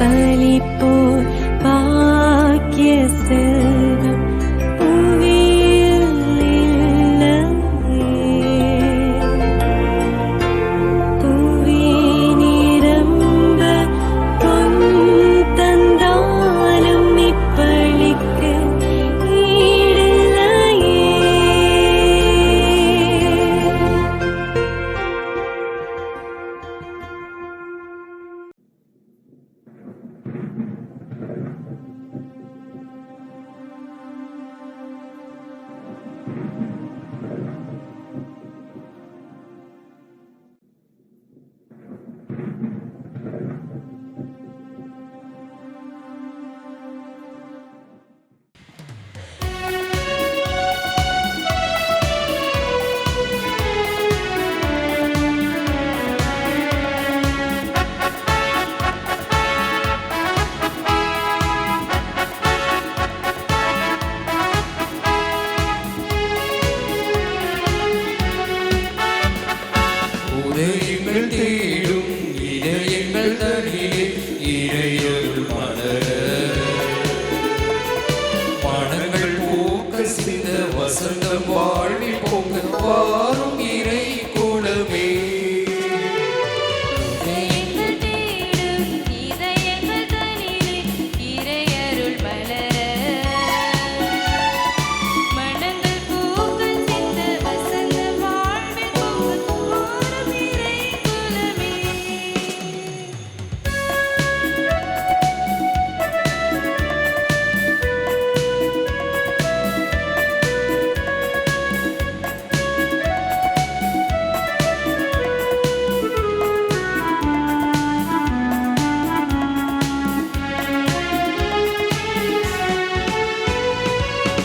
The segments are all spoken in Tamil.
பலிப்போர் பாக்கிய செல்வம் புவியில் இல்லையே. புவி நிரம்ப பொன் தந்தாலும் இப்பளிக்கு ஈடில்லையே. உதயங்கள் தேடும் இதயங்கள் தனிலே இறையருள் மலர மனங்கள் போக்க சிந்த வசந்தம் வாழ்வில் போக்க வாரும் இறை கூடமே.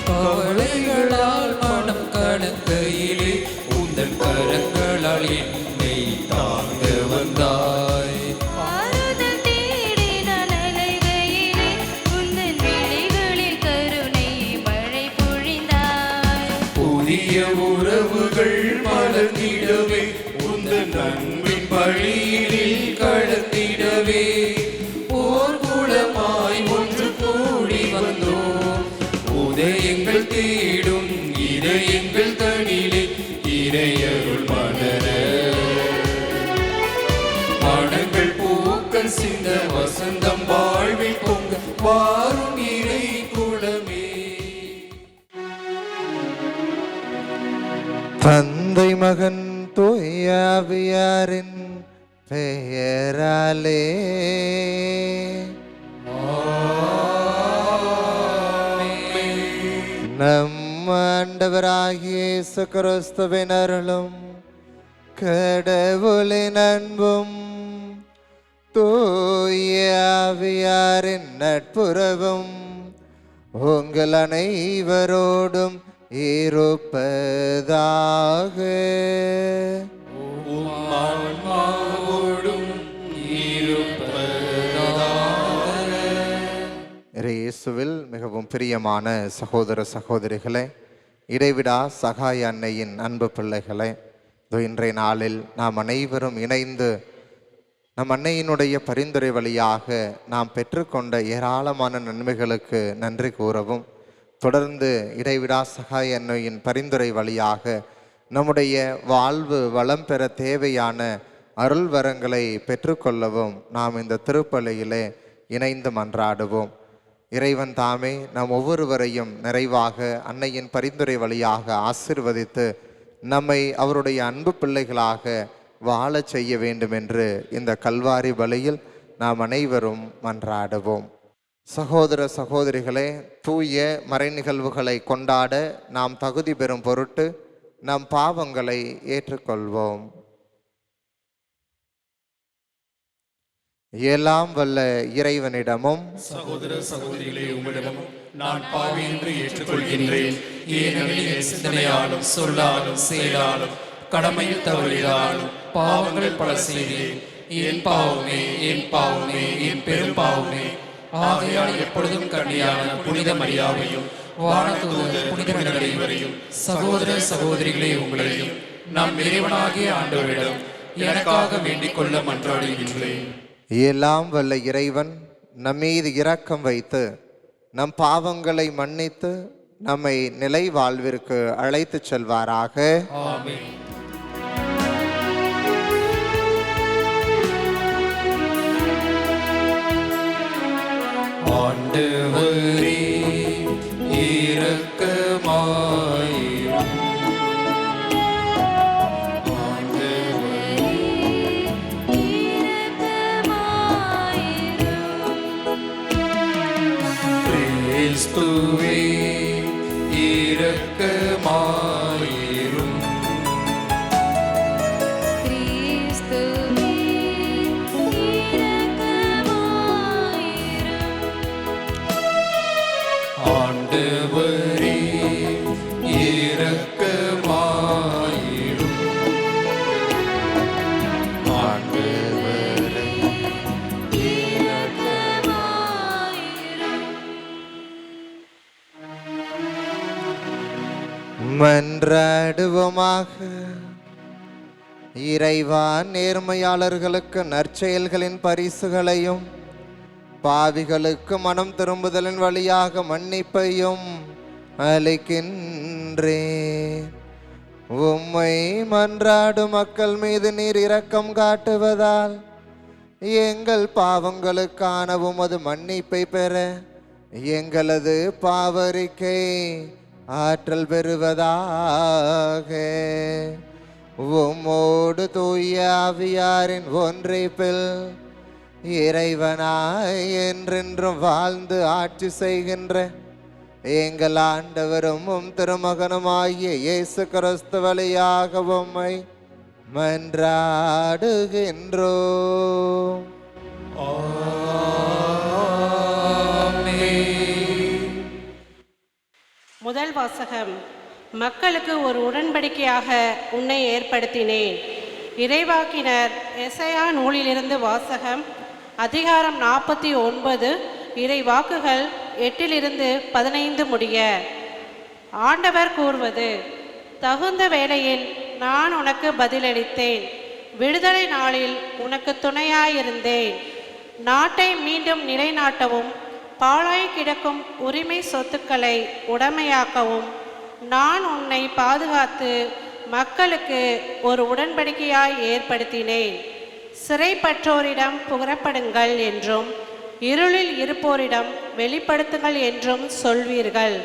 கவலைகளால் மனம் கலங்கையிலே உந்தன் கரங்களால் என்னை தாங்க வந்தாய். ஆறுதல் தேடி நான் அலைகையிலே உந்தன் விழிகளில் கருணை மழை பொழிந்தாய். புதிய உறவுகள் மலர்ந்திடவே உந்தன் அன்பின் வழியினில் கடந்திடவே ஓர் குலமாய் ஒன்று கூடி வந்தோம். உதயங்கள் தேடும் இதயங்கள் தனிலே இறையருள் மலர மனங்கள் பூக்கள் சிந்த வசந்தம் வாழ்வில் பொங்க வாரும் இறை குலமே. தந்தை மகன் தூய ஆவியாரின் பெயராலே நம் ஆண்டவராகிய இயேசு கிறிஸ்துவின் அருளும் கடவுளின் அன்பும் தூய ஆவியாரின் நட்புறவும் உங்கள் அனைவரோடும் இருப்பதாக. ஆன்மாவோடும் இருப்பதாக. இயேசுவில் மிகவும் பிரியமான சகோதர சகோதரிகளே, இடைவிடா சகாய அன்னையின் அன்பு பிள்ளைகளே, இன்றைய நாளில் நாம் அனைவரும் இணைந்து நம் அன்னையினுடைய பரிந்துரை வழியாக நாம் பெற்றுக்கொண்ட ஏராளமான நன்மைகளுக்கு நன்றி கூறவும், தொடர்ந்து இடைவிடா சகாய அன்னையின் பரிந்துரை வழியாக நம்முடைய வாழ்வு வளம் பெற தேவையான அருள் வரங்களை பெற்றுக்கொள்ளவும் நாம் இந்த திருப்பலியிலே இணைந்து மன்றாடுவோம். இறைவன் தாமே நாம் ஒவ்வொருவரையும் நிறைவாக அன்னையின் பரிந்துரை வழியாக ஆசீர்வதித்து நம்மை அவருடைய அன்பு பிள்ளைகளாக வாழ செய்ய வேண்டும் என்று இந்த கல்வாரி பலியில் நாம் அனைவரும் மன்றாடுவோம். சகோதர சகோதரிகளே, தூய மறை நிகழ்வுகளை கொண்டாட நாம் தகுதி பெறும் பொருட்டு நம் பாவங்களை ஏற்றுக்கொள்வோம். எல்லாம் வல்ல இறைவனிடமும் சகோதர சகோதரிகளே, உங்களிடமும் நான் பாவி என்று ஏற்றுக்கொள்கின்றேன். ஏனெனில் என் சிந்தனையாலும் சொல்லாலும் செயலாலும் கடமையில் தவறினாலும் பாவங்கள் பல செய்தேன். என் பாவமே, என் பாவமே, என் பெரும் பாவமே. ஆகையால் எப்பொழுதும் கண்ணியான புனித மரியாவையும் வானதூதர் புனித அனைவரையும் சகோதர சகோதரிகளே உங்களையும் நம் இறைவனாகிய ஆண்டவரிடம் எனக்காக வேண்டிக் கொள்ள மன்றாடுகின்றேன். எல்லாம் வல்ல இறைவன் நம்மீது இரக்கம் வைத்து நம் பாவங்களை மன்னித்து நம்மை நிலை வாழ்விற்கு அழைத்து செல்வாராக. ஆமென். ஆண்டவரே இரக்கமாயிரும். ஆண்டவரே கிறிஸ்துவே இரக்கமாயிரும். ஆண்டவரே இரக்கமாயிரும். ஆண்டவரே மன்றாடுவோமாக. இறைவா, நேர்மையாளர்களுக்கு நற்செயல்களின் பரிசுகளையும் பாவிகளுக்கு மனம் திரும்புதலின் வழியாக மன்னிப்பையும் அளிக்கின்றேன். உம்மை மன்றாடும் மக்கள் மீது நீர் இரக்கம் காட்டுவதால் எங்கள் பாவங்களுக்கான உமது மன்னிப்பை பெற எங்களது பாவரிக்கை ஆற்றல் பெறுவதாக. உம்மோடு தூய ஆவியாரின் ஒன்றிப்பில் இறைவனாய் என்றென்றும் வாழ்ந்து ஆட்சி செய்கின்ற எங்கள் ஆண்டவரும் திருமகனுமாகிய இயேசு கிறிஸ்து வழியாக உம்மை மன்றாடுகின்றோம். முதல் வாசகம். மக்களுக்கு ஒரு உடன்படிக்கையாக உன்னை ஏற்படுத்தினேன். இறைவாக்கினர் எசையா நூலிலிருந்து வாசகம். அதிகாரம் 49, இறை வாக்குகள் 8-15 முடிய. ஆண்டவர் கூறுவது: தகுந்த வேளையில் நான் உனக்கு பதிலளித்தேன். விடுதலை நாளில் உனக்கு துணையாயிருந்தேன். நாட்டை மீண்டும் நிலைநாட்டவும் பாழாய் கிடக்கும் உரிமை சொத்துக்களை உடைமையாக்கவும் நான் உன்னை பாதுகாத்து மக்களுக்கு ஒரு உடன்படிக்கையாய் ஏற்படுத்தினேன். சிறைப்பற்றோரிடம் புறப்படுங்கள் என்றும் இருளில் இருப்போரிடம் வெளிப்படுத்துங்கள் என்றும் சொல்வீர்கள்.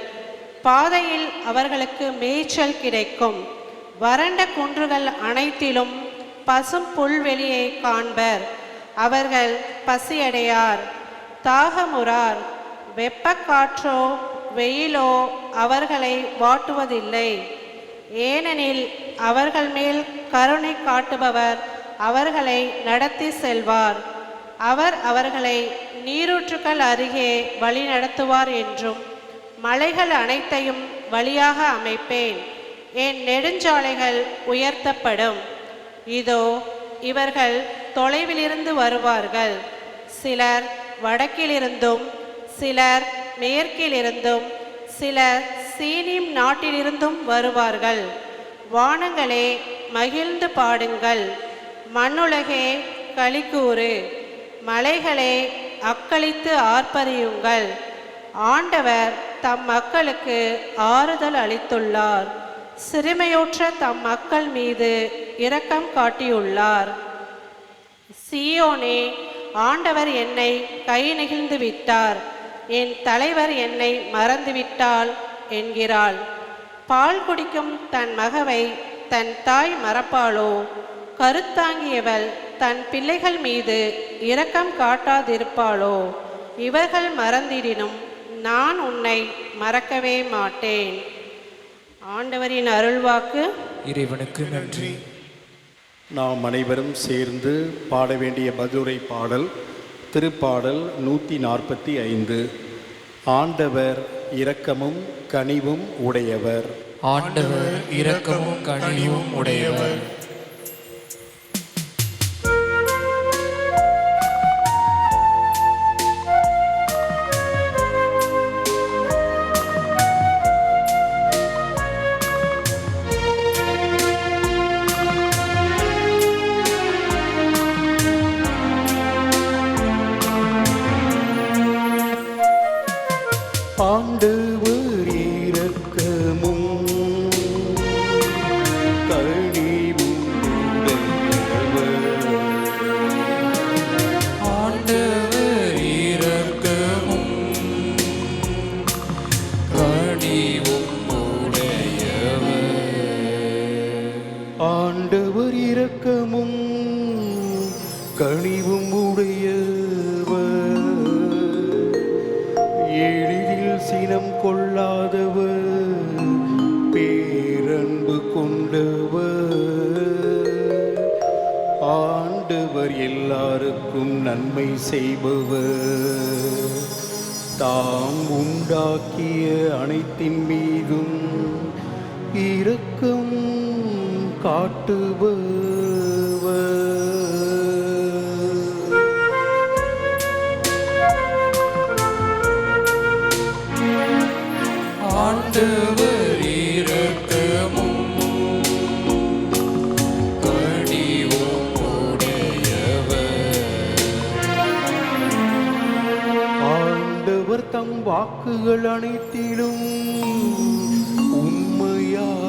பாதையில் அவர்களுக்கு மேய்ச்சல் கிடைக்கும். வறண்ட குன்றுகள் அனைத்திலும் பசும் புல்வெளியை காண்பர். அவர்கள் பசியடையார், தாகமுறார். வெப்பக்காற்றோ வெயிலோ அவர்களை வாட்டுவதில்லை. ஏனெனில் அவர்கள் மேல் கருணை காட்டுபவர் அவர்களை நடத்தி செல்வார். அவர் அவர்களை நீரூற்றுக்கள் அருகே வழி நடத்துவார் என்றும் மலைகள் அனைத்தையும் வழியாக அமைப்பேன். என் நெடுஞ்சாலைகள் உயர்த்தப்படும். இதோ இவர்கள் தொலைவிலிருந்து வருவார்கள். சிலர் வடக்கிலிருந்தும் சிலர் மேற்கிலிருந்தும் சிலர் சீனிம் நாட்டிலிருந்தும் வருவார்கள். வானங்களே மகிழ்ந்து பாடுங்கள், மண்ணுலகே களிக்கூறு, மலைகளே அக்களித்து ஆர்ப்பரியுங்கள். ஆண்டவர் தம் மக்களுக்கு ஆறுதல் அளித்துள்ளார். சிறுமையுற்ற தம் மக்கள் மீது இரக்கம் காட்டியுள்ளார். சீயோனே, ஆண்டவர் என்னை கை நெகிழ்ந்து விட்டார், என் தலைவர் என்னை மறந்துவிட்டாள் என்கிறாள். பால் குடிக்கும் தன் மகவை தன் தாய் மறப்பாளோ? கருத்தாங்கியவள் தன் பிள்ளைகள் மீது இரக்கம் காட்டாதிருப்பாளோ? இவர்கள் மறந்திடினும் நான் உன்னை மறக்கவே மாட்டேன். ஆண்டவரின் அருள்வாக்கு. இறைவனுக்கு நன்றி. நாம் அனைவரும் சேர்ந்து பாட வேண்டிய மதுரை பாடல் திருப்பாடல் 145. ஆண்டவர் இரக்கமும் கனிவும் உடையவர். ஆண்டவர் இரக்கமும் கனிவும் உடையவர். ஆண்டவர் இரக்கமும் கனிவும் உடையவர். ஆண்டவர் இரக்கமும் கனிவும் உடையவர். ஆண்டவர் இரக்கமும் கனிவும் உடையவர். எளிதில் சினம் கொள்ளாதவர், பேரன்பு கொண்டவர். ஆண்டவர் எல்லாருக்கும் நன்மை செய்பவர். தாம் உண்டாக்கிய அனைத்தின் மீதும் இரக்கம் காட்டுபவர். ஆண்டவர் இரக்கமும் கனிவும் உடையவர். ஆண்டவர் தம் வாக்குகள் அனைத்திலும் உண்மையானவர்.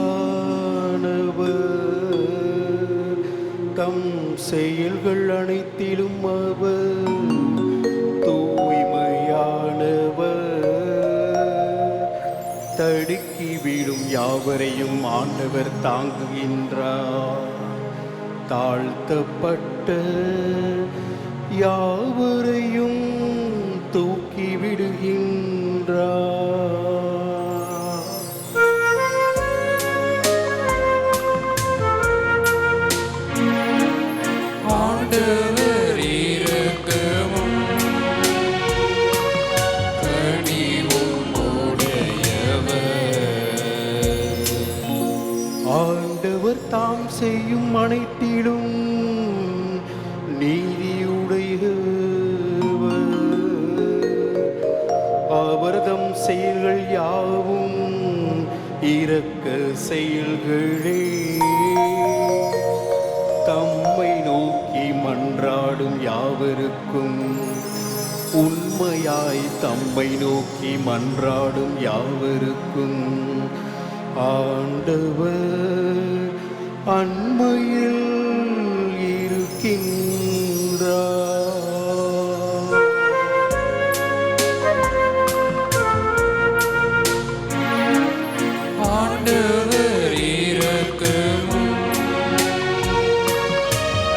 தம் செயல்கள் அனைத்திலும் அவர் தூய்மையானவர். தடுக்கி விடும் யாவரையும் ஆண்டவர் தாங்குகின்றார். தாழ்த்தப்பட்ட யாவரையும் தூக்கி விடுகின்றார். ஆண்டவர் இரக்கமும் கனிவும் உடையவர். ஆண்டவர் தாம் செய்யும் அனைத்திலும் நீதியுடையவர். அவர் தம் செயல்கள் யாவும் இரக்க செயல்களே. தம்மை நோக்கி மன்றாடும் யாவருக்கும் உண்மையாய் தம்மை நோக்கி மன்றாடும் யாவருக்கும் ஆண்டவர் அண்மையில் இருக்கின்றார். ஆண்டவர் இரக்கமும்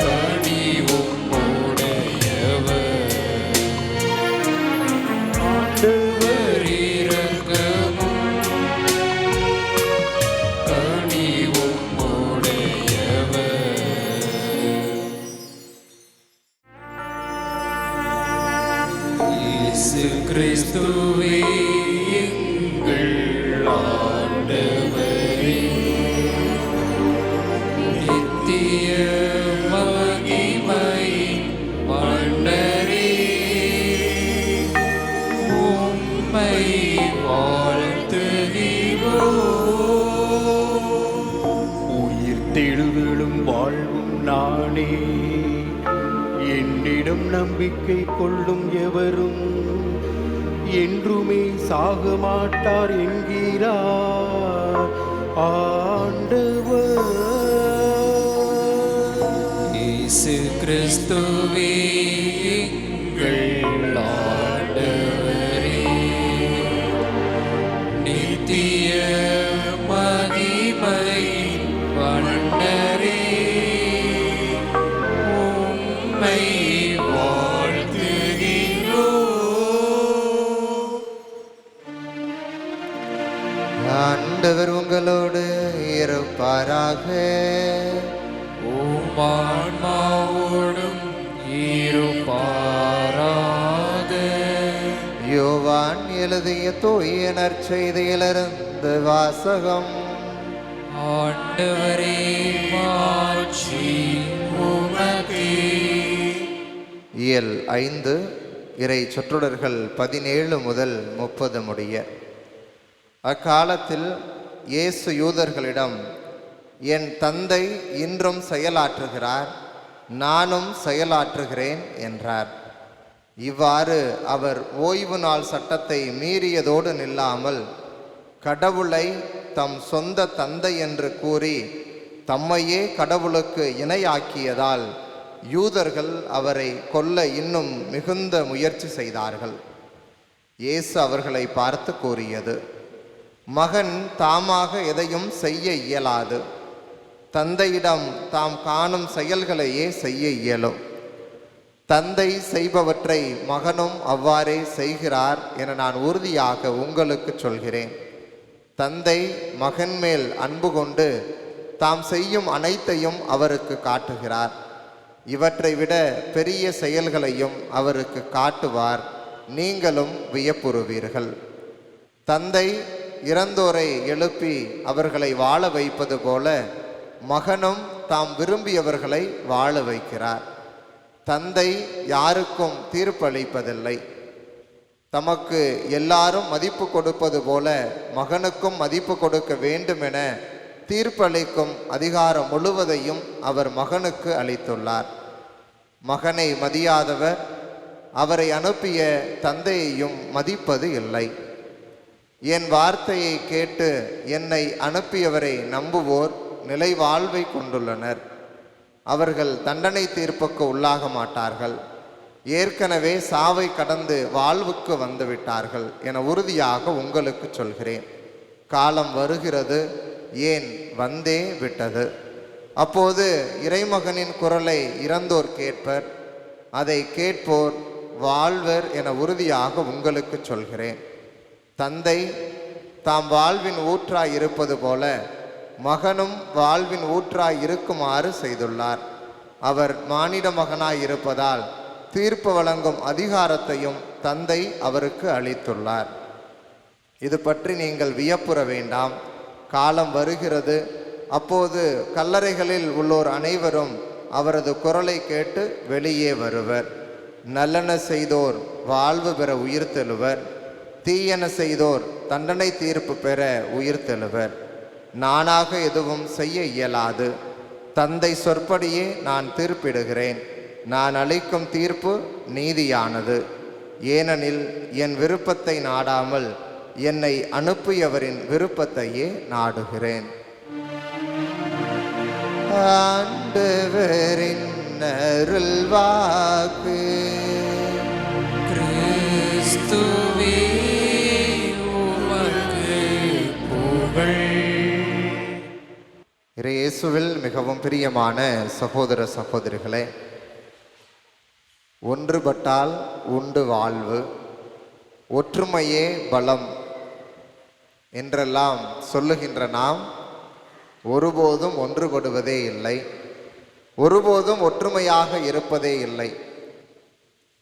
கனிவும் உடையவர். ஆண்டவர் இரக்கமும் கனிவும் உடையவர். இயேசு கிறிஸ்துவே எங்கள் ஆண்டவரே, நித்திய மகிமையின் மன்னரே, உம்மை வாழ்த்துகிறோம். உயிர்த்தெழுதலும் வாழ்வும் நானே. என்னிடம் நம்பிக்கை கொள்ளும் எவரும் என்றுமே சாக மாட்டார் என்கிறார் ஆண்டவர். இயேசு கிறிஸ்துவே எங்கள் ஆண்டவரே, நித்திய மகிமையின் மன்னரே, உம்மை வாழ்த்துகிறோம். ஆண்டவர் உங்களோடு இருப்பாராக. உம் ஆன்மாவோடும் இருப்பாராக. யோவான் எழுதிய தூய நற்செய்தியிலிருந்து வாசகம். ஆண்டவரே, மாட்சி உமக்கே. இயல் 5 இறை சொற்றொடர்கள் 17 முதல் 30 முடிய. அக்காலத்தில் இயேசு யூதர்களிடம், என் தந்தை இன்றும் செயலாற்றுகிறார், நானும் செயலாற்றுகிறேன் என்றார். இவ்வாறு அவர் ஓய்வு நாள் சட்டத்தை மீறியதோடு நில்லாமல் கடவுளை தம் சொந்த தந்தை என்று கூறி தம்மையே கடவுளுக்கு இணையாக்கியதால் யூதர்கள் அவரை கொல்ல இன்னும் மிகுந்த முயற்சி செய்தார்கள். இயேசு அவர்களை பார்த்து கூறியது, மகன் தாமாக எதையும் செய்ய இயலாது. தந்தையிடம் தாம் காணும் செயல்களையே செய்ய இயலும். தந்தை செய்பவற்றை மகனும் அவ்வாறே செய்கிறார் என நான் உறுதியாக உங்களுக்கு சொல்கிறேன். தந்தை மகன் மேல் அன்பு கொண்டு தாம் செய்யும் அனைத்தையும் அவருக்கு காட்டுகிறார். இவற்றை விட பெரிய செயல்களையும் அவருக்கு காட்டுவார். நீங்களும் வியப்புறுவீர்கள். தந்தை இறந்தோரை எழுப்பி அவர்களை வாழ வைப்பது போல மகனும் தாம் விரும்பியவர்களை வாழ வைக்கிறார். தந்தை யாருக்கும் தீர்ப்பளிப்பதில்லை. தமக்கு எல்லாரும் மதிப்பு கொடுப்பது போல மகனுக்கும் மதிப்பு கொடுக்க வேண்டும் என தீர்ப்பளிக்கும் அதிகாரம் முழுவதையும் அவர் மகனுக்கு அளித்துள்ளார். மகனை மதியாதவர் அவரை அனுப்பிய தந்தையையும் மதிப்பது இல்லை. என் வார்த்தையை கேட்டு என்னை அனுப்பியவரை நம்புவோர் நிலை வாழ்வை கொண்டுள்ளனர். அவர்கள் தண்டனை தீர்ப்புக்கு உள்ளாக மாட்டார்கள். ஏற்கனவே சாவை கடந்து வாழ்வுக்கு வந்துவிட்டார்கள் என உறுதியாக உங்களுக்கு சொல்கிறேன். காலம் வருகிறது, ஏன் வந்தே விட்டது. அப்போது இறைமகனின் குரலை இறந்தோர் கேட்பர். அதை கேட்போர் வாழ்வர் என உறுதியாக உங்களுக்கு சொல்கிறேன். தந்தை தாம் வாழ்வின் ஊற்றாய் இருப்பது போல மகனும் வாழ்வின் ஊற்றாய் இருக்குமாறு செய்துள்ளார். அவர் மானிட மகனாய் இருப்பதால் தீர்ப்பு வழங்கும் அதிகாரத்தையும் தந்தை அவருக்கு அளித்துள்ளார். இது பற்றி நீங்கள் வியப்புற வேண்டாம். காலம் வருகிறது, அப்போது கல்லறைகளில் உள்ளோர் அனைவரும் அவரது குரலை கேட்டு வெளியே வருவர். நல்லன செய்தோர் வாழ்வு பெற உயிர்த்தெழுவர், தீயன செய்தோர் தண்டனை தீர்ப்பு பெற உயிர்த்தெழுவர். நானாக எதுவும் செய்ய இயலாது. தந்தை சொற்படியே நான் தீர்ப்பிடுகிறேன். நான் அளிக்கும் தீர்ப்பு நீதியானது. ஏனெனில் என் விருப்பத்தை நாடாமல் என்னை அனுப்பியவரின் விருப்பத்தையே நாடுகிறேன். ஆண்டவரின் அருள்வாக்கு. கிறிஸ்துவே உமக்கு புகழ். இயேசுவில் மிகவும் பிரியமான சகோதர சகோதரிகளே, ஒன்றுபட்டால் உண்டு வாழ்வு, ஒற்றுமையே பலம் என்றெல்லாம் சொல்லுகின்ற நாம் ஒருபோதும் ஒன்றுபடுவதே இல்லை, ஒருபோதும் ஒற்றுமையாக இருப்பதே இல்லை.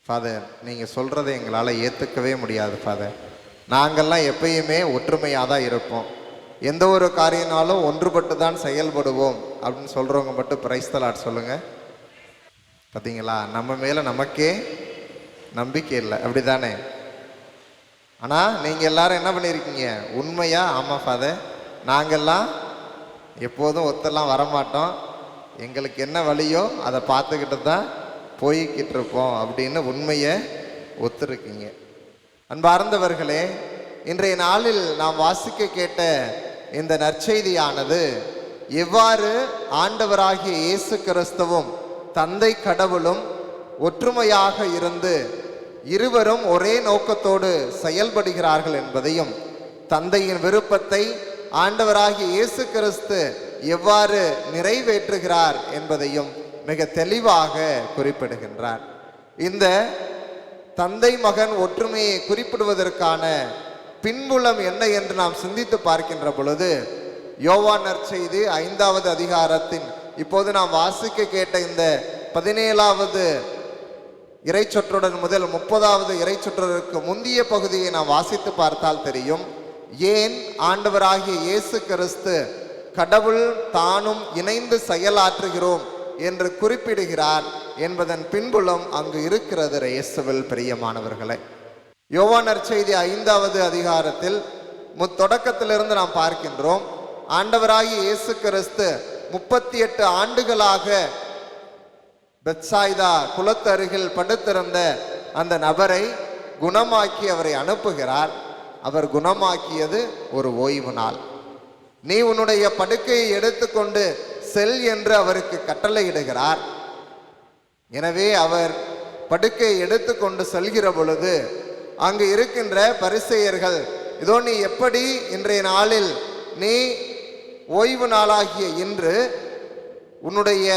ஃபாதர், நீங்கள் சொல்கிறதை எங்களால் ஏற்றுக்கவே முடியாது ஃபாதர். நாங்கள்லாம் எப்பயுமே ஒற்றுமையாக தான் இருப்போம். எந்த ஒரு காரியனாலும் ஒன்றுபட்டு தான் செயல்படுவோம் அப்படின்னு சொல்கிறவங்க மட்டும் பிரைஸ் தி லார்ட் சொல்லுங்கள். பார்த்தீங்களா, நம்ம மேலே நமக்கே நம்பிக்கை இல்லை, அப்படி தானே? ஆனால் நீங்கள் எல்லாரும் என்ன பண்ணியிருக்கீங்க? உண்மையா? ஆமாம் ஃபாதர், நாங்கள்லாம் எப்போதும் ஒத்தெல்லாம் வரமாட்டோம், எங்களுக்கு என்ன வழியோ அதை பார்த்துக்கிட்டு தான் போய்கிட்டு இருப்போம் அப்படின்னு உண்மையை ஒத்துருக்கீங்க. அன்பார்ந்தவர்களே, இன்றைய நாளில் நாம் வாசிக்க கேட்ட இந்த நற்செய்தியானது எவ்வாறு ஆண்டவராகிய இயேசு கிறிஸ்துவும் தந்தை கடவுளும் ஒற்றுமையாக இருந்து இருவரும் ஒரே நோக்கத்தோடு செயல்படுகிறார்கள் என்பதையும், தந்தையின் விருப்பத்தை ஆண்டவராகிய இயேசு கிறிஸ்து எவ்வாறு நிறைவேற்றுகிறார் என்பதையும் மிக தெளிவாக குறிப்பிடுகின்றார். இந்த தந்தை மகன் ஒற்றுமையை குறிப்பிடுவதற்கான பின்புலம் என்ன என்று நாம் சிந்தித்து பார்க்கின்ற பொழுது, யோவான் நற்செய்தி 5வது அதிகாரத்தின் இப்போது நாம் வாசிக்க கேட்ட இந்த 17வது இறைச்சொற்றுடன் முதல் 30வது இறைச்சொற்றருக்கு முந்திய பகுதியை நாம் வாசித்து பார்த்தால் தெரியும், ஏன் ஆண்டவராகிய இயேசு கிறிஸ்து கடவுள் தானும் இணைந்து செயலாற்றுகிறோம் என்று குறிப்பிடுகிறார் என்பதன் பின்புலம் அங்கு இருக்கிறது. இயேசுவில் பிரியமானவர்களே, யோவான் நற்செய்தி 5வது அதிகாரத்தில் தொடக்கத்திலிருந்து நாம் பார்க்கின்றோம், ஆண்டவராகிய இயேசு கிறிஸ்து 38 ஆண்டுகளாக பெத்சாய்தா குளத்தருகில் படுத்திருந்த அந்த நபரை குணமாக்கி அவரை அனுப்புகிறார். அவர் குணமாக்கியது ஒரு ஓய்வு நாள். நீ உன்னுடைய படுக்கையை எடுத்துக்கொண்டு செல் என்று அவருக்கு கட்டளையிடுகிறார். எனவே அவர் படுக்கையை எடுத்துக்கொண்டு செல்கிற பொழுது அங்கு இருக்கின்ற பரிசேயர்கள், இதோ நீ எப்படி இன்றைய நாளில் நீ ஓய்வு நாளாகிய இன்று உன்னுடைய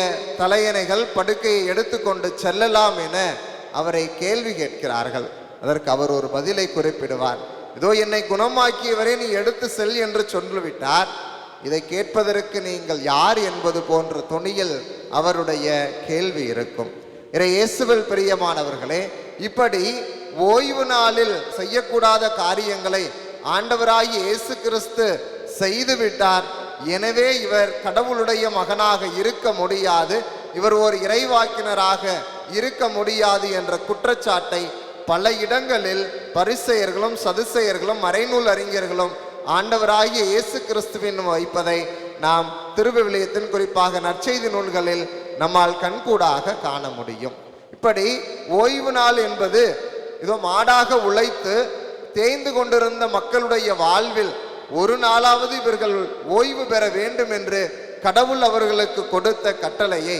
தலையணைகள் படுக்கையை எடுத்துக்கொண்டு செல்லலாம் என அவரை கேள்வி கேட்கிறார்கள். அதற்கு அவர் ஒரு பதிலை குறிப்பிடுவார். இதோ என்னை குணமாக்கியவரை நீ எடுத்து செல் என்று சொல்லிவிட்டார். இதை கேட்பதற்கு நீங்கள் யார் என்பது போன்ற தொனியில் அவருடைய கேள்வி இருக்கும். இயேசுவில் பிரியமானவர்களே, இப்படி ஓய்வு நாளில் செய்யக்கூடாத காரியங்களை ஆண்டவராகிய இயேசு கிறிஸ்து செய்துவிட்டார். எனவே இவர் கடவுளுடைய மகனாக இருக்க முடியாது, இவர் ஒரு இறைவாக்கினராக இருக்க முடியாது என்ற குற்றச்சாட்டை பல இடங்களில் பரிசேயர்களும் சதுசேயர்களும் மறைநூல் அறிஞர்களும் ஆண்டவராகிய இயேசு கிறிஸ்துவின் வைப்பதை நாம் திருவிவிலியத்தின் குறிப்பாக நற்செய்தி நூல்களில் நம்மால் கண்கூடாக காண முடியும். இப்படி ஓய்வு நாள் என்பது இதோ மாடாக உழைத்து தேய்ந்து கொண்டிருந்த மக்களுடைய வாழ்வில் ஒரு நாளாவது இவர்கள் ஓய்வு பெற வேண்டும் என்று கடவுள் அவர்களுக்கு கொடுத்த கட்டளையை,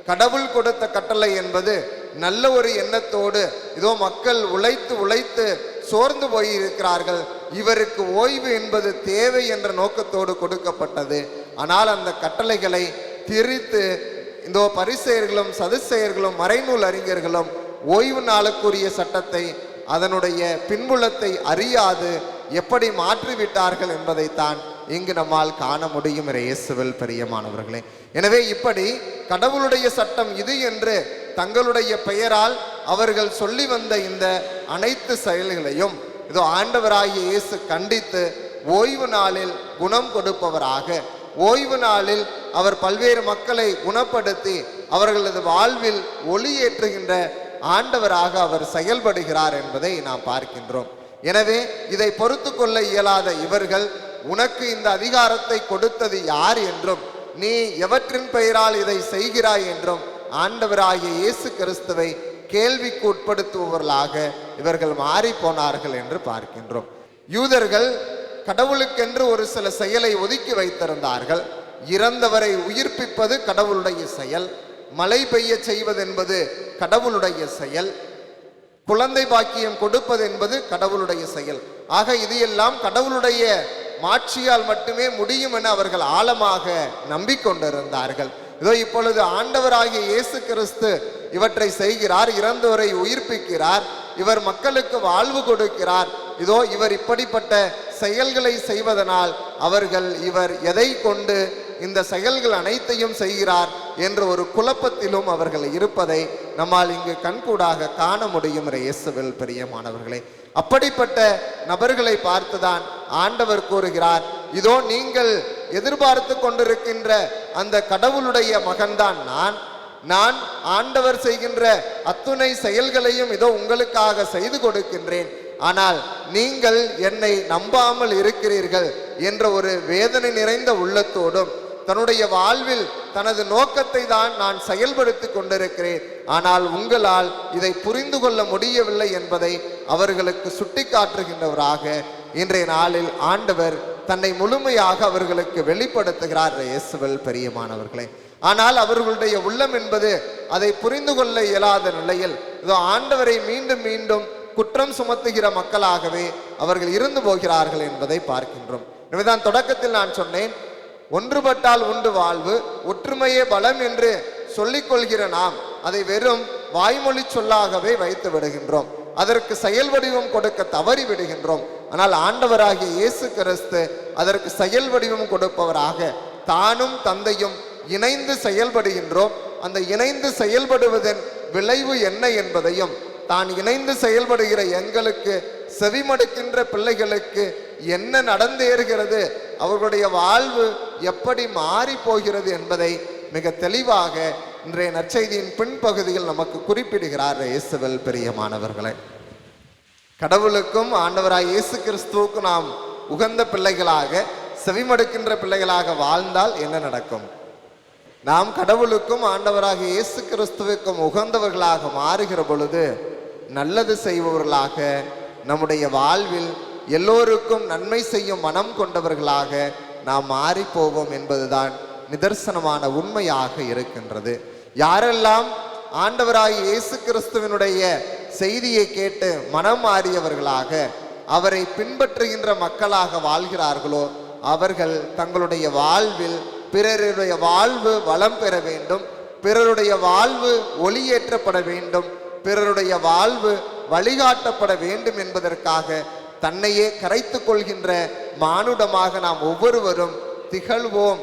கடவுள் கொடுத்த கட்டளை என்பது நல்ல ஒரு எண்ணத்தோடு, இதோ மக்கள் உழைத்து சோர்ந்து போயிருக்கிறார்கள், இவருக்கு ஓய்வு என்பது தேவை என்ற நோக்கத்தோடு கொடுக்கப்பட்டது. ஆனால் அந்த கட்டளைகளை திரித்து இதோ பரிசேயர்களும் சதுசேயர்களும் மறைநூல் அறிஞர்களும் ஓய்வு நாளுக்குரிய சட்டத்தை, அதனுடைய பின்புலத்தை அறியாது எப்படி மாற்றிவிட்டார்கள் என்பதைத்தான் இங்கு நம்மால் காண முடியும் இயேசுவில் பிரியமானவர்களே. எனவே இப்படி கடவுளுடைய சட்டம் இது என்று தங்களுடைய பெயரால் அவர்கள் சொல்லி வந்த இந்த அனைத்து செயல்களையும் இதோ ஆண்டவராகிய இயேசு கண்டித்து ஓய்வு நாளில் குணம் கொடுப்பவராக, ஓய்வு நாளில் அவர் பல்வேறு மக்களை குணப்படுத்தி அவர்களது வாழ்வில் ஒளியேற்றுகின்ற ஆண்டவராக அவர் செயல்படுகிறார் என்பதை நாம் பார்க்கின்றோம். எனவே இதை பொறுத்து கொள்ள இயலாத இவர்கள், உனக்கு இந்த அதிகாரத்தை கொடுத்தது யார் என்றும் நீ எவற்றின் பெயரால் இதை செய்கிறாய் என்றும் ஆண்டவராகிய இயேசு கிறிஸ்துவை கேள்விக்கு உட்படுத்துபவர்களாக இவர்கள் மாறி போனார்கள் என்று பார்க்கின்றோம். யூதர்கள் கடவுளுக்கென்று ஒரு சில செயலை ஒதுக்கி வைத்திருந்தார்கள். இறந்தவரை உயிர்ப்பிப்பது கடவுளுடைய செயல், மழை பெய்ய செய்வதென்பது கடவுளுடைய செயல், குழந்தை பாக்கியம் கொடுப்பது என்பது கடவுளுடைய செயல். ஆக இது எல்லாம் கடவுளுடைய மாட்சியால் மட்டுமே முடியும் என அவர்கள் ஆழமாக நம்பிக்கொண்டிருந்தார்கள். இதோ இப்பொழுது ஆண்டவராகிய இயேசு கிறிஸ்து இவற்றை செய்கிறார், இறந்தவரை உயிர்ப்பிக்கிறார், இவர் மக்களுக்கு வாழ்வு கொடுக்கிறார். இதோ இவர் இப்படிப்பட்ட செயல்களை செய்வதனால் அவர்கள் இவர் எதை கொண்டு இந்த செயல்கள் அனைத்தையும் செய்கிறார் என்ற ஒரு குழப்பத்திலும் அவர்கள் இருப்பதை நம்மால் இங்கு கண்கூடாக காண முடியும் இயேசுவில் பிரியமானவர்களே. அப்படிப்பட்ட நபர்களை பார்த்துதான் ஆண்டவர் கூறுகிறார், இதோ நீங்கள் எதிர்பார்த்து கொண்டிருக்கின்ற அந்த கடவுளுடைய மகன்தான் நான் ஆண்டவர் செய்கின்ற அத்துணை செயல்களையும் இதோ உங்களுக்காக செய்து கொடுக்கின்றேன். ஆனால் நீங்கள் என்னை நம்பாமல் இருக்கிறீர்கள் என்ற ஒரு வேதனை நிறைந்த உள்ளத்தோடும் தன்னுடைய வாழ்வில் தனது நோக்கத்தை தான் நான் செயல்படுத்தி கொண்டிருக்கிறேன், ஆனால் உங்களால் இதை புரிந்து கொள்ள முடியவில்லை என்பதை அவர்களுக்கு சுட்டி காட்டுகின்றவராக இன்றைய நாளில் ஆண்டவர் தன்னை முழுமையாக அவர்களுக்கு வெளிப்படுத்துகிறார் இயேசுவில் பிரியமானவர்களே. ஆனால் அவர்களுடைய உள்ளம் என்பது அதை புரிந்து கொள்ள இயலாத நிலையில் இதோ ஆண்டவரை மீண்டும் மீண்டும் குற்றம் சுமத்துகிற மக்களாகவே அவர்கள் இருந்து போகிறார்கள் என்பதை பார்க்கின்றோம். எனவேதான் தொடக்கத்தில் நான் சொன்னேன், ஒன்றுபட்டால் உண்டு வாழ்வு, ஒற்றுமையே பலம் என்று சொல்லிக் கொள்கிற நாம் அதை வெறும் வாய்மொழி சொல்லாகவே வைத்து விடுகின்றோம், அதற்கு செயல் வடிவம் கொடுக்க தவறி விடுகின்றோம். ஆனால் ஆண்டவராகிய இயேசு கிறிஸ்து அதற்கு செயல் வடிவம் கொடுப்பவராக தானும் தந்தையும் இணைந்து செயல்படுகின்றோம். அந்த இணைந்து செயல்படுவதன் விளைவு என்ன என்பதையும், தான் இணைந்து செயல்படுகிற எங்களுக்கு செவிமடுக்கின்ற பிள்ளைகளுக்கு என்ன நடந்தேறுகிறது, அவர்களுடைய வாழ்வு எப்படி மாறி போகிறது என்பதை மிக தெளிவாக இன்றைய நற்செய்தியின் பின்பகுதியில் நமக்கு குறிப்பிடுகிறார் இயேசுவில் பிரியமானவர்களே. கடவுளுக்கும் ஆண்டவராய் இயேசு கிறிஸ்துவுக்கும் நாம் உகந்த பிள்ளைகளாக, செவிமடுக்கின்ற பிள்ளைகளாக வாழ்ந்தால் என்ன நடக்கும்? நாம் கடவுளுக்கும் ஆண்டவராக இயேசு கிறிஸ்துவுக்கும் உகந்தவர்களாக மாறுகிற பொழுது நல்லது செய்பவர்களாக, நம்முடைய வாழ்வில் எல்லோருக்கும் நன்மை செய்யும் மனம் கொண்டவர்களாக நாம் மாறி போவோம் என்பதுதான் நிதர்சனமான உண்மையாக இருக்கின்றது. யாரெல்லாம் ஆண்டவராகிய இயேசு கிறிஸ்துவினுடைய செய்தியை கேட்டு மனம் மாறியவர்களாக, அவரை பின்பற்றுகின்ற மக்களாக வாழ்கிறார்களோ, அவர்கள் தங்களுடைய வாழ்வில் பிறருடைய வாழ்வு வளம் பெற வேண்டும், பிறருடைய வாழ்வு ஒளியேற்றப்பட வேண்டும், பிறருடைய வாழ்வு வழிகாட்டப்பட வேண்டும் என்பதற்காக தன்னையே கரைத்து கொள்கின்ற மானுடமாக நாம் ஒவ்வொருவரும் திகழ்வோம்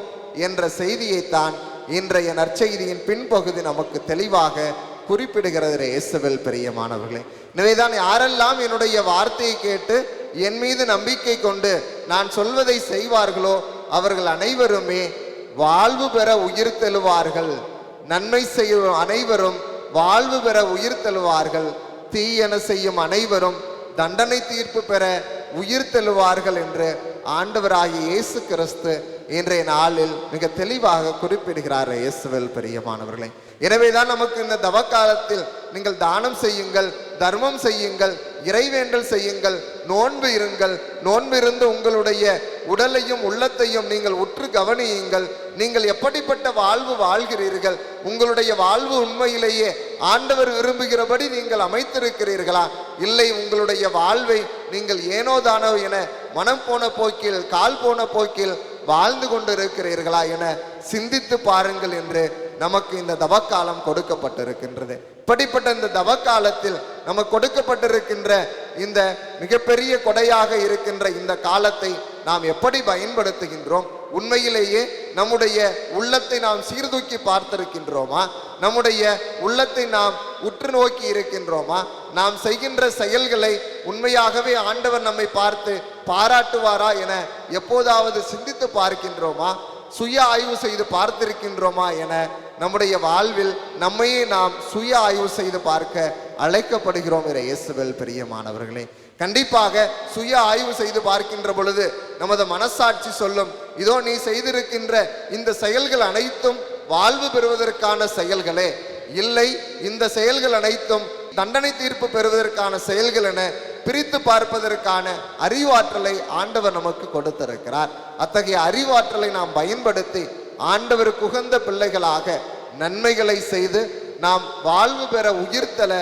என்ற செய்தியைத்தான் இன்றைய நற்செய்தியின் பின்பகுதி நமக்கு தெளிவாக குறிப்பிடுகிறது. இயேசுவில் பிரியமானவர்களே, எனவேதான் யாரெல்லாம் என்னுடைய வார்த்தையை கேட்டு என் மீது நம்பிக்கை கொண்டு நான் சொல்வதை செய்வார்களோ அவர்கள் அனைவருமே வாழ்வு பெற உயிர் தெழுவார்கள். நன்மை செய்யும் அனைவரும் வாழ்வு பெற உயிர் தெழுவார்கள், தீயன செய்யும் அனைவரும் தண்டனை தீர்ப்பு பெற உயிர் தெழுவார்கள் என்று ஆண்டவராகிய இயேசு கிறிஸ்து இன்றைய நாளில் மிக தெளிவாக குறிப்பிடுகிறார். இயேசுவில் பிரியமானவர்களே, எனவேதான் நமக்கு இந்த தவக்காலத்தில் நீங்கள் தானம் செய்யுங்கள், தர்மம் செய்யுங்கள், இறைவேண்டல் செய்யுங்கள், நோன்பு இருங்கள், நோன்பு இருந்து உங்களுடைய உடலையும் உள்ளத்தையும் நீங்கள் உற்று கவனியுங்கள். நீங்கள் எப்படிப்பட்ட வாழ்வு வாழ்கிறீர்கள்? உங்களுடைய வாழ்வு உண்மையிலேயே ஆண்டவர் விரும்புகிறபடி நீங்கள் அமைத்திருக்கிறீர்களா? இல்லை உங்களுடைய வாழ்வை நீங்கள் ஏனோதானோ என மனம் போன போக்கில், கால் போன போக்கில் வாழ்ந்து கொண்டிருக்கிறீர்களா என சிந்தித்து பாருங்கள் என்று நமக்கு இந்த தவக்காலம் கொடுக்கப்பட்டிருக்கின்றது. இப்படிப்பட்ட இந்த தவக்காலத்தில் நமக்கு கொடுக்கப்பட்டிருக்கின்ற இந்த மிகப்பெரிய கொடையாக இருக்கின்ற இந்த காலத்தை நாம் எப்படி பயன்படுத்துகின்றோம்? உண்மையிலேயே நம்முடைய உள்ளத்தை நாம் சீர்தூக்கி பார்த்திருக்கின்றோமா? நம்முடைய உள்ளத்தை நாம் உற்று நோக்கி இருக்கின்றோமா? நாம் செய்கின்ற செயல்களை உண்மையாகவே ஆண்டவர் நம்மை பார்த்து பாராட்டுவாரா என எப்போதாவது சிந்தித்து பார்க்கின்றோமா? சுய ஆய்வு செய்து பார்த்திருக்கின்றோமா என நம்முடைய வாழ்வில் நம்மையே நாம் சுய ஆய்வு செய்து பார்க்க அழைக்கப்படுகிறோம். இயேசுவில் பிரியமானவர்களே, கண்டிப்பாக சுய ஆய்வு செய்து பார்க்கின்ற பொழுது நமது மனசாட்சி சொல்லும், இதோ நீ செய்திருக்கின்ற இந்த செயல்கள் அனைத்தும் வாழ்வு பெறுவதற்கான செயல்களே, இல்லை இந்த செயல்கள் அனைத்தும் தண்டனை தீர்ப்பு பெறுவதற்கான செயல்கள் என பிரித்து பார்ப்பதற்கான அறிவாற்றலை ஆண்டவர் நமக்கு கொடுத்திருக்கிறார். அத்தகைய அறிவாற்றலை நாம் பயன்படுத்தி ஆண்டவருக்கு உகந்த பிள்ளைகளாக நன்மைகளை செய்து நாம் வாழ்வு பெற உயிர்த்தல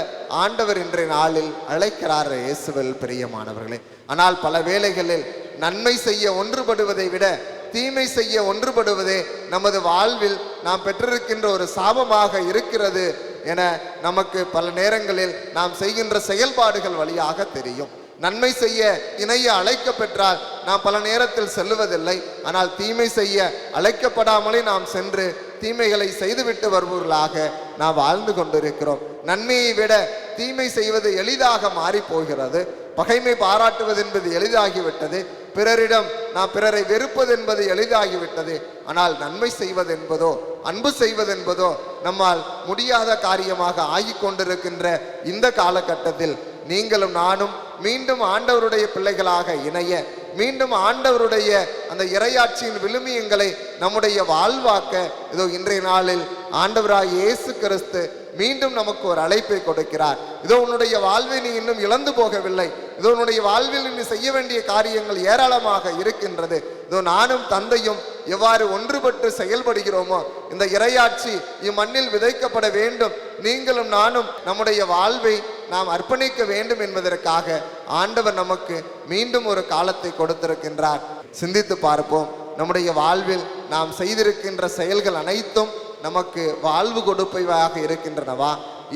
ஆண்டவர் இன்றைய நாளில் அழைக்கிறார். இயேசுவில் பிரியமானவர்களே, ஆனால் பல வேளைகளில் நன்மை செய்ய ஒன்றுபடுவதை விட தீமை செய்ய ஒன்றுபடுவதே நமது வாழ்வில் நாம் பெற்றிருக்கின்ற ஒரு சாபமாக இருக்கிறது என நமக்கு பல நேரங்களில் நாம் செய்கின்ற செயல்பாடுகள் வழியாக தெரியும். நன்மை செய்ய இணைய அழைக்க பெற்றால் நாம் பல நேரத்தில் செல்லுவதில்லை. ஆனால் தீமை செய்ய அழைக்கப்படாமலே நாம் சென்று தீமைகளை செய்துவிட்டு வருபவர்களாக நாம் வாழ்ந்து கொண்டிருக்கிறோம். நன்மையை விட தீமை செய்வது எளிதாக மாறி போகிறது. பகைமை பாராட்டுவது என்பது எளிதாகிவிட்டது. பிறரிடம் நாம் பிறரை வெறுப்பது என்பது எளிதாகிவிட்டது. ஆனால் நன்மை செய்வது என்பதோ, அன்பு செய்வது என்பதோ நம்மால் முடியாத காரியமாக ஆகிக் கொண்டிருக்கின்ற இந்த காலகட்டத்தில் நீங்களும் நானும் மீண்டும் ஆண்டவருடைய பிள்ளைகளாக இணைய, மீண்டும் ஆண்டவருடைய அந்த இறையாட்சியின் விழுமியங்களை நம்முடைய வாழ்வாக்க இதோ இன்றைய நாளில் ஆண்டவராகிய இயேசு கிறிஸ்து மீண்டும் நமக்கு ஒரு அழைப்பை கொடுக்கிறார். இதோ உன்னுடைய வாழ்வை நீ இன்னும் இழந்து போகவில்லை. இதோ உன்னுடைய வாழ்வில் நீ செய்ய வேண்டிய காரியங்கள் ஏராளமாக இருக்கின்றது. இதோ நானும் தந்தையும் எவ்வாறு ஒன்றுபட்டு செயல்படுகிறோமோ இந்த இறையாட்சி இம்மண்ணில் விதைக்கப்பட வேண்டும். நீங்களும் நானும் நம்முடைய வாழ்வை நாம் அர்ப்பணிக்க வேண்டும் என்பதற்காக ஆண்டவர் நமக்கு மீண்டும் ஒரு காலத்தை கொடுத்திருக்கின்றார். சிந்தித்து பார்ப்போம். நம்முடைய வாழ்வில் நாம் செய்திருக்கின்ற செயல்கள் அனைத்தும் நமக்கு வாழ்வு கொடுப்பவையாக இருக்கின்றனவா,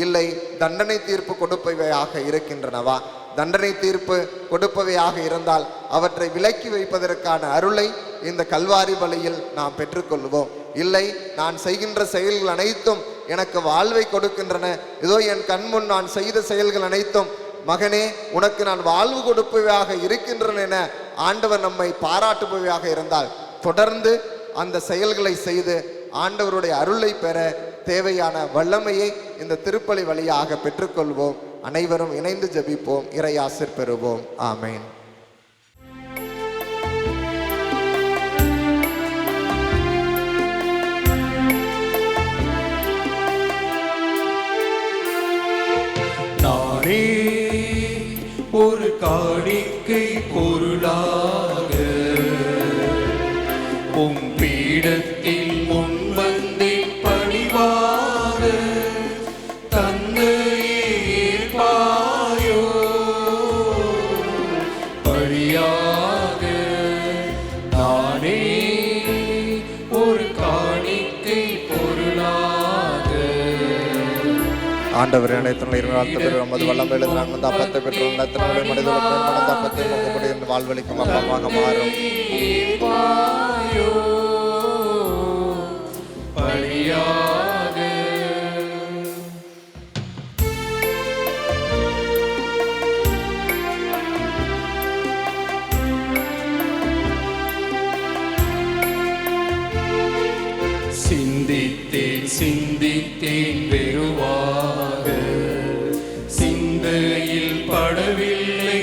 இல்லை தண்டனை தீர்ப்பு கொடுப்பவையாக இருக்கின்றனவா? தண்டனை தீர்ப்பு கொடுப்பவையாக இருந்தால் அவற்றை விலக்கி வைப்பதற்கான அருளை இந்த கல்வாரி பலியில் நாம் பெற்றுக்கொள்வோம். இல்லை நான் செய்கின்ற செயல்கள் அனைத்தும் எனக்கு வாழ்வை கொடுக்கின்றன, இதோ என் கண்முன் நான் செய்த செயல்கள் அனைத்தும் மகனே உனக்கு நான் வாழ்வு கொடுப்பவையாக இருக்கின்றன என ஆண்டவர் நம்மை பாராட்டுபவையாக இருந்தால் தொடர்ந்து அந்த செயல்களை செய்து ஆண்டவருடைய அருளை பெற தேவையான வல்லமையை இந்த திருப்பலி வழியாக பெற்றுக்கொள்வோம். அனைவரும் இணைந்து ஜெபிப்போம், இறையாசிர் பெறுவோம். ஆமேன். நானே காணிக்கை பொருளாக உம் பீடத்தில் முன்வந்தே பணிவாக தந்தையே ஏற்பாயோ பழியாக நானே ஒரு காணிக்கை பொருளாக. ஆண்டவர் அனைத்து நமது வல்லம் எழுதுறாங்க அந்த அப்பத்தை பெற்று மனிதர்கள் மனது அப்பத்தை முகப்படி வாழ்வழிக்கும் அப்பமாக மாறும். பழியாக சிந்தித்தேன் சிந்தித்தேன் வெறுவாக சிந்தையில் படவில்லை.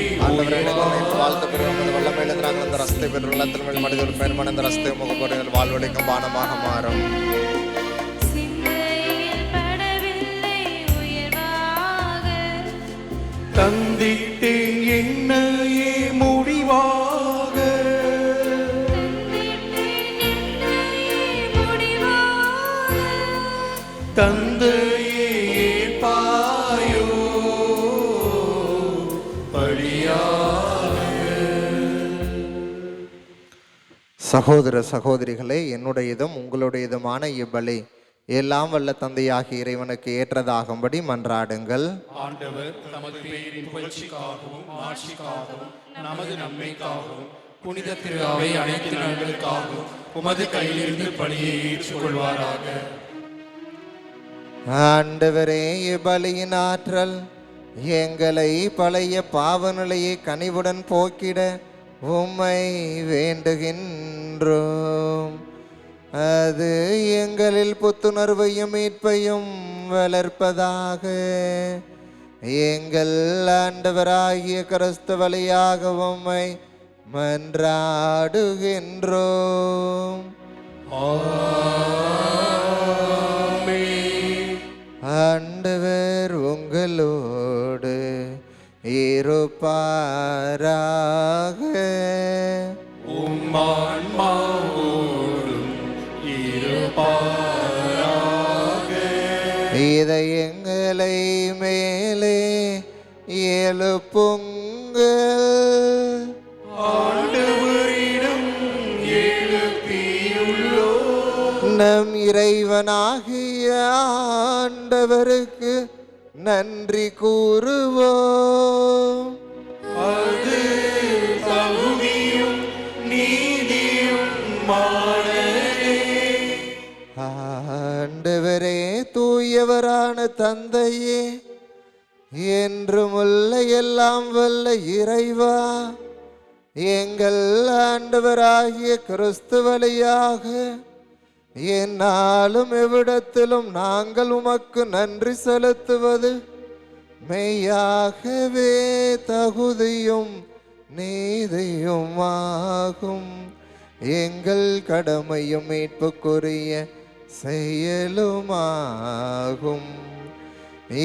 வாழ்த்து பெறுவது வல்லமை எழுதுறாங்க அந்த ரஸ்தை பெற்றுள்ள மனிதர்கள் பெருமான அந்த ரஸ்தை முகப்படி வாழ்வழிக்கும் பானமாக மாறும். சிந்தையில் படவில்லை உயர்வாக தந்திட்டேன் என்னையே முடிவாக தந்தையே பாயோ பழியாக. சகோதர சகோதரிகளே, என்னுடையதும் உங்களுடையதுமான இப்பலி எல்லாம் வல்ல தந்தையாகிய இறைவனுக்கு ஏற்றதாகும்படி மன்றாடுங்கள். ஆண்டவர் தமது பெயரின் புகழ்ச்சிக்காகவும் ஆட்சிக்காகவும் நமது நன்மைக்காகவும் புனித திரு அவை அனைத்து நலன்களுக்காகவும் உமது கையிலிருந்து பலியை ஏற்றுக்கொள்வாராக. ஆண்டவரே, இப்பலியின் ஆற்றல் எங்களை பழைய பாவநிலையை கனிவுடன் போக்கிட உம்மை வேண்டுகின்றோம். அது எங்களில் புத்துணர்வையும் மீட்பையும் வளர்ப்பதாக. எங்கள் ஆண்டவராகிய கிறிஸ்து வழியாக உம்மை மன்றாடுகின்றோம். ஆண்டவர் உங்களோடு இருப்பாராக. உம்மான்மாவோடும் இருப்பாராக. இதயங்களை மேலே எழுப்புங்கள். ஆண்டவரிடம் எழுப்பியுள்ளோ நம் இறைவனாகிய ஆண்டவருக்கு நன்றி கூறுவோம். அது தகுதியும் நீதியும் மானதே. ஆண்டவரே, தூயவரான தந்தையே, என்றுமுள்ள எல்லாம் வல்ல இறைவா, எங்கள் ஆண்டவராகிய கிறிஸ்து வழியாக என்னாலும் எவ்விடத்திலும் நாங்கள் உமக்கு நன்றி செலுத்துவது மெய்யாகவே தகுதியும் நீதியுமாகும். எங்கள் கடமையும் மீட்புக்குரிய செயலுமாகும்.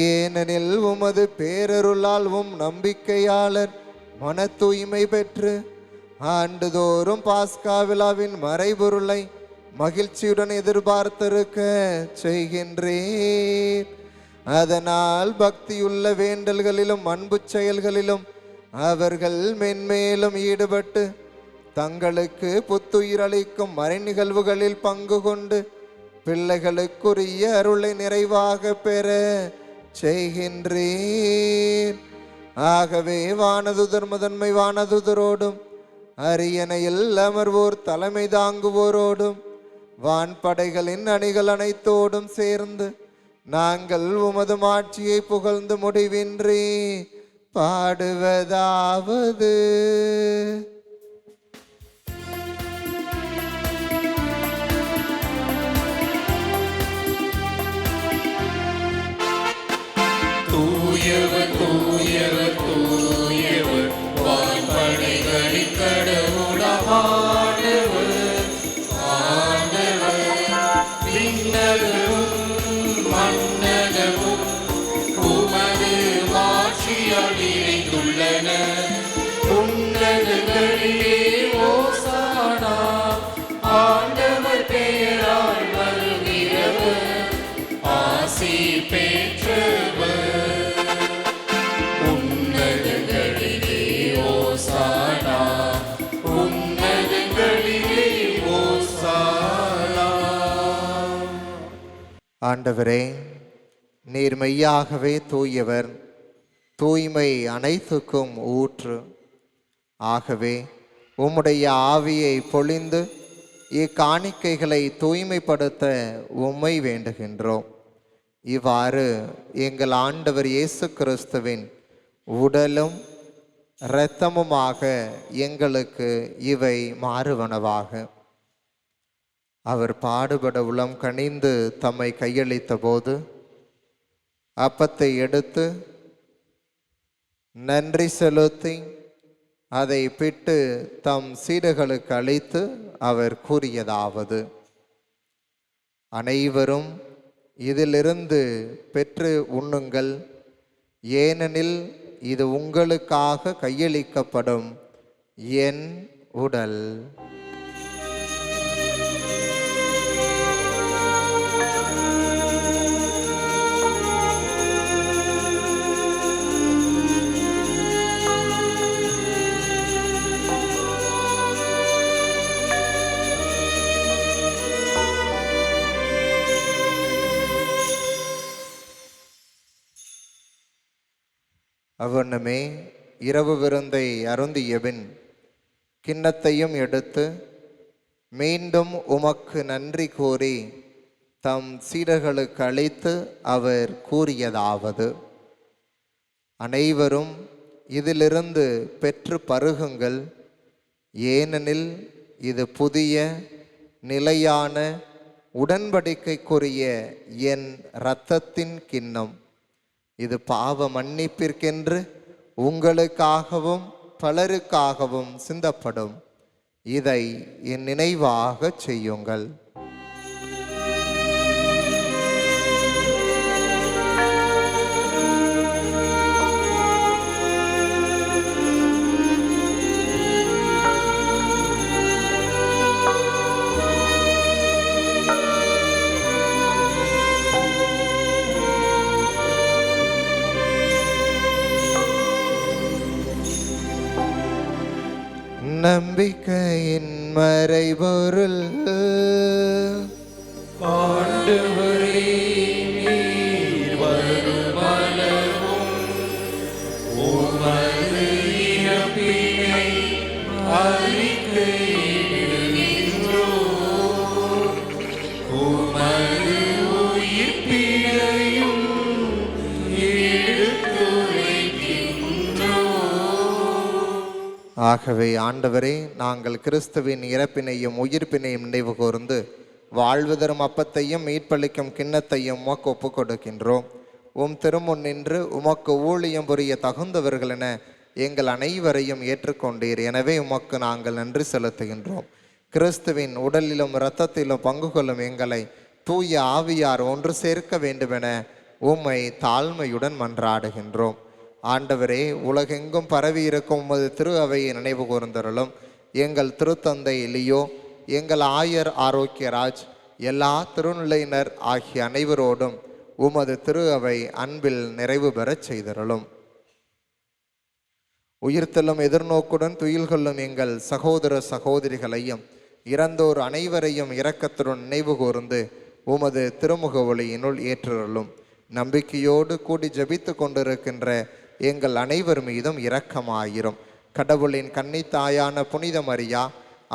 ஏனெனில் உமது பேரருளால் நம்பிக்கையாளர் மன தூய்மை பெற்று ஆண்டுதோறும் பாஸ்கா விழாவின் மறைபொருளை மகிழ்ச்சியுடன் எதிர்பார்த்திருக்க செய்கின்றேன். அதனால் பக்தியுள்ள வேண்டல்களிலும் அன்பு செயல்களிலும் அவர்கள் மென்மேலும் ஈடுபட்டு தங்களுக்கு புத்துயிரளிக்கும் மறை நிகழ்வுகளில் பங்கு கொண்டு பிள்ளைகளுக்குரிய அருளை நிறைவாக பெற செய்கின்றேன். ஆகவே வானதுதர் முதன்மை வானதுதரோடும் அரியணையில் அமர்வோர் தலைமை தாங்குவோரோடும் வான்படைகளின் அணிகள் அனைத்தோடும் சேர்ந்து நாங்கள் உமது மாட்சியை புகழ்ந்து முடிவின்றி பாடுவதாவது: தூயவர் தூயவர் தூயவர் வான்படைகளின் கடவுளானவர். ஆண்டவர் விண்ணகமும் மண்ணகமும் உமது மாட்சியால் நிறைந்துள்ளன. ஆண்டவரே, நீர் மெய்யாகவே தூயவர், தூய்மை அனைத்துக்கும் ஊற்று. ஆகவே உம்முடைய ஆவியை பொழிந்து இக்காணிக்கைகளை தூய்மைப்படுத்த உம்மை வேண்டுகின்றோம். இவ்வாறு எங்கள் ஆண்டவர் இயேசு கிறிஸ்துவின் உடலும் இரத்தமுமாக எங்களுக்கு இவை மாறுவனவாக. அவர் பாடுபட உளம் கனிந்து தம்மை கையளித்த போது அப்பத்தை எடுத்து நன்றி செலுத்தி அதை பிட்டு தம் சீடர்களுக்கு அளித்து அவர் கூறியதாவது: அனைவரும் இதிலிருந்து பெற்று உண்ணுங்கள், ஏனெனில் இது உங்களுக்காக கையளிக்கப்படும் என் உடல். அவ்வண்ணமே இரவு விருந்தை அருந்தியபின் கிண்ணத்தையும் எடுத்து மீண்டும் உமக்கு நன்றி கூறி தம் சீடர்களுக்கு அளித்து அவர் கூறியதாவது: அனைவரும் இதிலிருந்து பெற்று பருகுங்கள், ஏனெனில் இது புதிய நிலையான உடன்படிக்கைக்குரிய என் இரத்தத்தின் கிண்ணம். இது பாவ மன்னிப்பிற்கென்று உங்களுக்காகவும் பலருக்காகவும் சிந்தப்படும். இதை என் நினைவாக செய்யுங்கள். நம்பிக்கையின் மறைபொருள் ஆண்டவரே, நீர் வருமளவும் உமது இறப்பினை அறிக்கையிடுகின்றோம், உமது உயிர்ப்பினையும் ஆகவே ஆண்டவரே, நாங்கள் கிறிஸ்துவின் இறப்பினையும் உயிர்ப்பினையும் நினைவு கூர்ந்து வாழ்வு தரும் அப்பத்தையும் மீட்பளிக்கும் கிண்ணத்தையும் உமக்கு ஒப்புக் கொடுக்கின்றோம். உம் திருமுன் நின்று உமக்கு ஊழியம் புரிய தகுந்தவர்கள் என எங்கள் அனைவரையும் ஏற்றுக்கொண்டீர். எனவே உமக்கு நாங்கள் நன்றி செலுத்துகின்றோம். கிறிஸ்துவின் உடலிலும் இரத்தத்திலும் பங்கு கொள்ளும் எங்களை தூய ஆவியார் ஒன்று சேர்க்க வேண்டுமென உம்மை தாழ்மையுடன் மன்றாடுகின்றோம். ஆண்டவரே, உலகெங்கும் பரவி இருக்கும் உமது திரு அவையை நினைவு கூர்ந்தருளும். எங்கள் திருத்தந்தை லியோ, எங்கள் ஆயர் ஆரோக்கியராஜ், எல்லா திருநிலையினர் ஆகிய அனைவரோடும் உமது திரு அவை அன்பில் நிறைவு பெறச் செய்தருளும். உயிர்த்தெல்லும் எதிர்நோக்குடன் துயில் கொள்ளும் எங்கள் சகோதர சகோதரிகளையும் இறந்தோர் அனைவரையும் இரக்கத்துடன் நினைவு கூர்ந்து உமது திருமுக ஒளியினுள் ஏற்றருளும். நம்பிக்கையோடு கூடி ஜபித்து கொண்டிருக்கின்ற எங்கள் அனைவர் மீதும் இரக்கமாயிரும். கடவுளின் கன்னித்தாயான புனித மரியா,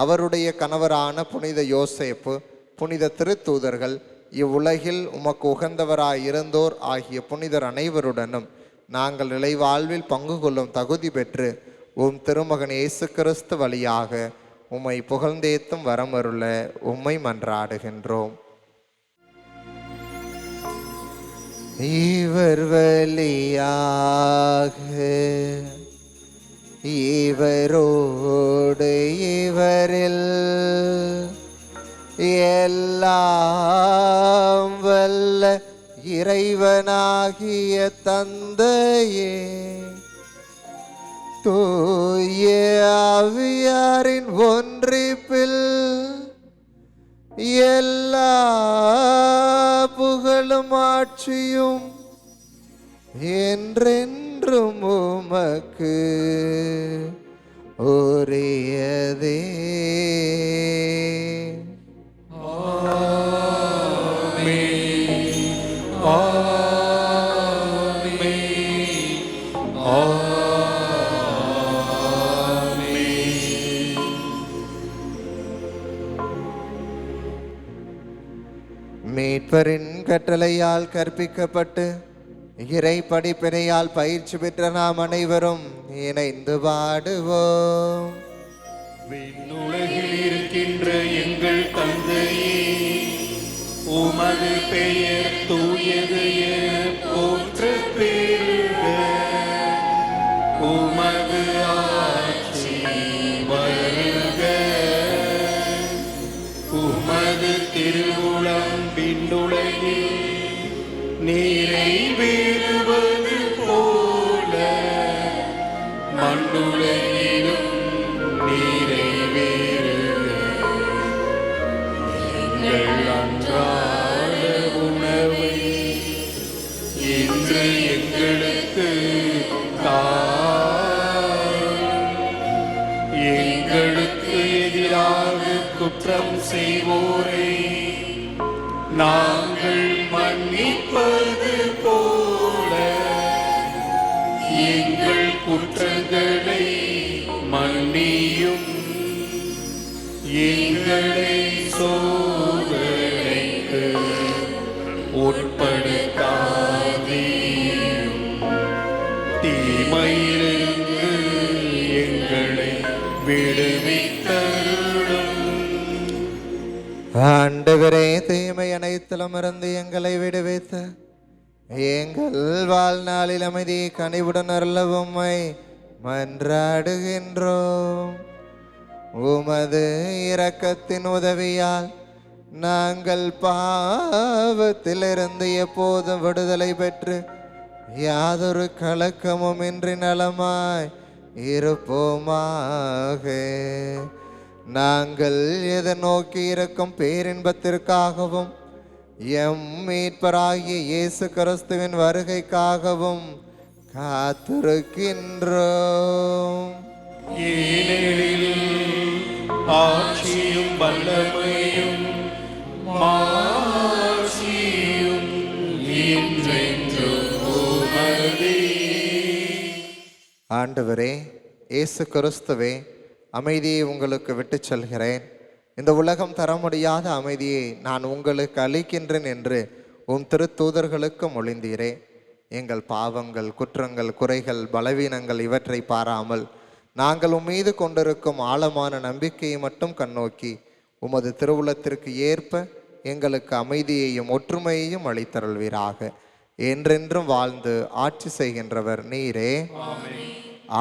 அவருடைய கணவரான புனித யோசேப்பு, புனித திருத்தூதர்கள், இவ்வுலகில் உமக்கு உகந்தவராய் இருந்தோர் ஆகிய புனிதர் அனைவருடனும் நாங்கள் நிலைவாழ்வில் பங்கு கொள்ளும் தகுதி பெற்று உம் திருமகன் இயேசு கிறிஸ்து வழியாக உம்மை புகழ்ந்தேத்தும் வரமருள உம்மை மன்றாடுகின்றோம். இவர் வழியாக இவரோடு இவரில் எல்லாம் வல்ல இறைவனாகிய தந்தையே, தூய ஆவியாரின் ஒன்றிப்பில் எல்லா புகழும் ஆட்சியும் என்றென்றும் உமக்கு உரியதே. ஆமென். மீட்பரின் கட்டளையால் கற்பிக்கப்பட்டு இறை படிப்பினையால் பயிற்சி பெற்ற நாம் அனைவரும் இணைந்து பாடுவோம். விண்ணுலகில் இருக்கின்ற எங்கள் தந்தையே, உமது பெயர் தூயது என போற்றப் பெறுக. உமது ஆட்சி வருக. உமது திருவுளம் விண்ணுலகில் நிறைவேறுவது போல மண்ணுலகிலும் நிறைவேறுக. எங்கள் அன்றாட உணவை இன்று எங்களுக்கு தாரும். எங்களுக்கு எதிராக குற்றம் செய்வோரை நாங்கள் மன்னிப்பது போல எங்கள் குற்றங்களை மன்னியும். எங்களை சோதனைக்கு உட்படுத்தாதேயும், தீமையிலிருந்து எங்களை விடுவித்தருளும். ஆண்டவரே, தீமை அனைத்திலும் இருந்து எங்களை விடுவித்து எங்கள் வாழ்நாளில் அமைதி கனிவுடன் அருளவும்மை மன்றாடுகின்றோம். உமது இரக்கத்தின் உதவியால் நாங்கள் பாவத்திலிருந்து எப்போதும் விடுதலை பெற்று யாதொரு கலக்கமும் இன்றி நலமாய் இருப்போமாக. நாங்கள் எதை நோக்கி இருக்கும் பேரின்பத்திற்காகவும் எம் மீட்பராகிய இயேசு கிறிஸ்துவின் வருகைக்காகவும் காத்திருக்கின்றோம். ஏனெனில் ஆட்சியும் வல்லமையும் மாட்சியும் என்றென்றும் உமதே. ஆண்டவரே, இயேசு கிறிஸ்துவே, அமைதியை உங்களுக்கு விட்டுச் செல்கிறேன். இந்த உலகம் தர முடியாத அமைதியை நான் உங்களுக்கு அளிக்கின்றேன் என்று உம் திருத்தூதர்களுக்கு மொழிந்தீரே. எங்கள் பாவங்கள், குற்றங்கள், குறைகள், பலவீனங்கள் இவற்றை பாராமல் நாங்கள் உம்மீது கொண்டிருக்கும் ஆழமான நம்பிக்கையை மட்டும் கண்ணோக்கி உமது திருவுளத்திற்கு ஏற்ப எங்களுக்கு அமைதியையும் ஒற்றுமையையும் அளித்தருள்வீராக. என்றென்றும் வாழ்ந்து ஆட்சி செய்கின்றவர் நீரே.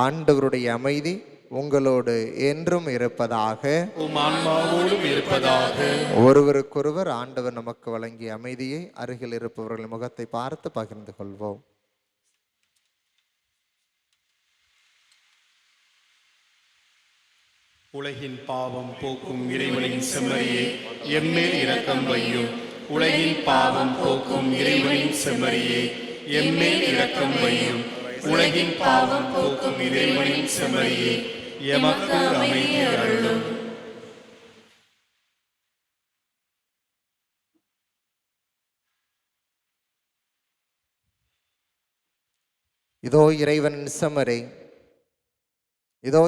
ஆண்டவருடைய அமைதி உங்களோடு என்றும் இருப்பதாக. உம் ஆன்மாவோடும் இருப்பதாக. ஒருவருக்கொருவர் ஆண்டவர் நமக்கு வழங்கிய அமைதியை அருகில் இருப்பவர்கள் முகத்தை பார்த்து பகிர்ந்து கொள்வோம். உலகின் பாவம் போக்கும் இறைவனின் செம்மறியே, எம்மேல் இரக்கம் வையும். உலகின் பாவம் போக்கும் இறைவனின் செம்மறியே, எம்மேல் இரக்கம் வையும். உலகின் பாவம் போக்கும் இறைவனின் செம்மறியே, எமக்கு அமைதி அருளும். இதோ இறைவனின் செம்மறி, இதோ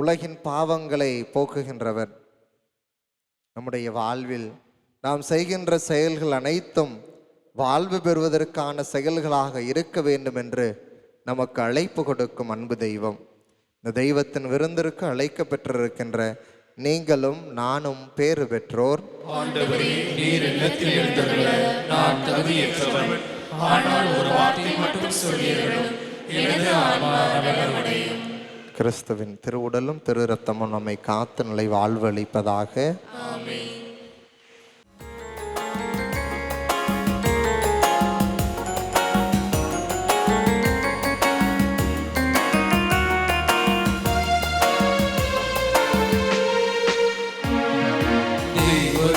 உலகின் பாவங்களை போக்குகின்றவர். நம்முடைய வாழ்வில் நாம் செய்கின்ற செயல்கள் அனைத்தும் வாழ்வு பெறுவதற்கான செயல்களாக இருக்க வேண்டும் என்று நமக்கு அழைப்பு கொடுக்கும் அன்பு தெய்வம். இந்த தெய்வத்தின் விருந்திற்கு அழைக்க பெற்றிருக்கின்ற நீங்களும் நானும் பேறு பெற்றோர். ஆண்டவரே, நீர் இல்லத்தில் எழுந்தருள நான் தகுதியற்றவன். ஆனால் ஒரு வார்த்தை மட்டும் சொல்லியருளும், எனது ஆன்மா நலமடையும். கிறிஸ்துவின் திருவுடலும் திரு இரத்தமும் நம்மை காத்து நிலை வாழ்வு அளிப்பதாக. ஆமென்.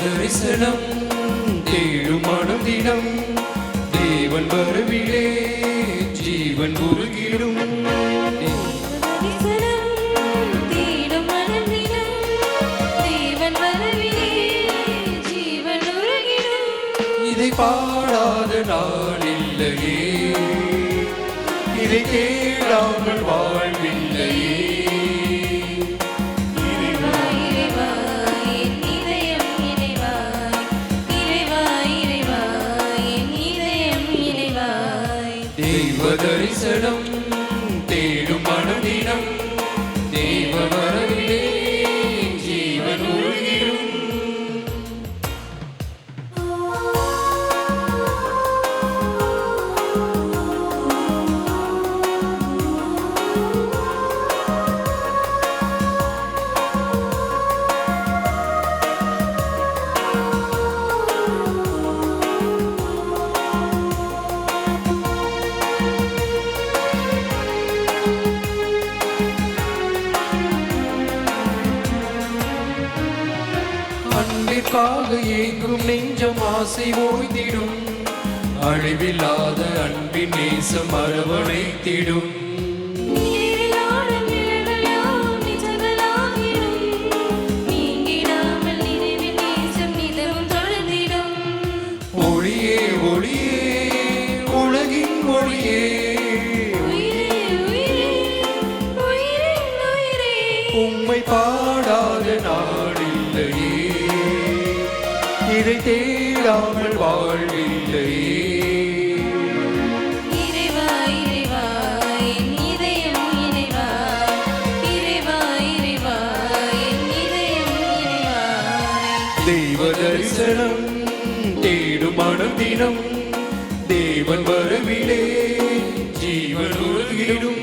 தரிசனம் தேடும் மனதிடம் தேவன் வருவிலே ஜீவன் உருகிடும். தேடும் மனதிடம் தேவன் வருவிலே ஜீவன் உருகிடும். இதை பாடாத நாள் இல்லையே, இதை கேளாமல் வாழ்வில்லையே. இறைவா, என் இதயம் இறைவா, இறைவா, இறைவா, தரிசனம் தேடும் மனதினம் தேவ வரவிலே ஜீவன் உருகிடும். அன்பிற்காக ஏங்கும் நெஞ்சம் ஆசை ஓய்ந்திடும், அழிவில்லாத அன்பின் நேசம் அரவணைத்திடும். நீரிலான நிழல்கள் யாவும் நிஜங்களாகிடும், நீங்கிடாமல் நினைவின் நேசம் நிதமும் தொடர்ந்திடும். ஒளியே ஒளியே உலகின் ஒளியே, உயிரே உயிரே உயிரின் உயிரே, உம்மை பாடாத நாளில்லையே, இதை தேடாமல் வாழ்வில்லையே. இறைவா இறைவா என் இதயம் இறைவா, இறைவா இறைவா என் இதயம் இறைவா. தெய்வ தரிசனம் தேடும் மனம் தினம் தேவன் வரவிலே ஜீவன் உருகிடும்.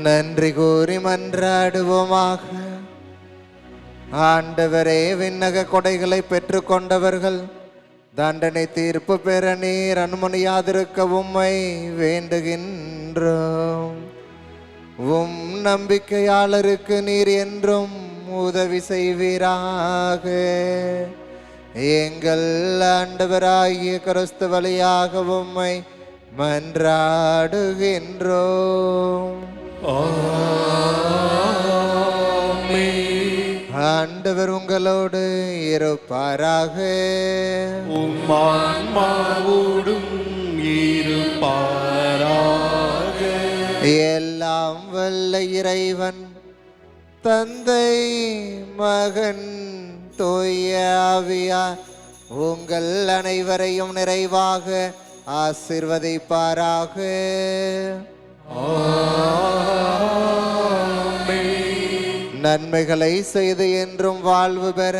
நன்றி கூறி மன்றாடுவோமாக. ஆண்டவரே, விண்ணக கொடைகளை பெற்றுக்கொண்டவர்கள் தண்டனை தீர்ப்பு பெற நீர் அனுமதியாதிருக்க உம்மை வேண்டுகின்றோம். உம் நம்பிக்கையாளருக்கு நீர் என்றும் உதவி செய்வீராக. எங்கள் ஆண்டவராகிய கிறிஸ்து வழியாக உம்மை மன்றாடுகின்றோம். ஆண்டவர் உங்களோடு இருப்பாராக. உம்மான்மாவோடும் இருப்பாராக. எல்லாம் வல்ல இறைவன் தந்தை மகன் தூய ஆவியார் உங்கள் அனைவரையும் நிறைவாக ஆசீர்வதிப்பாராக. நன்மைகளை செய்து என்றும் வாழ்வு பெற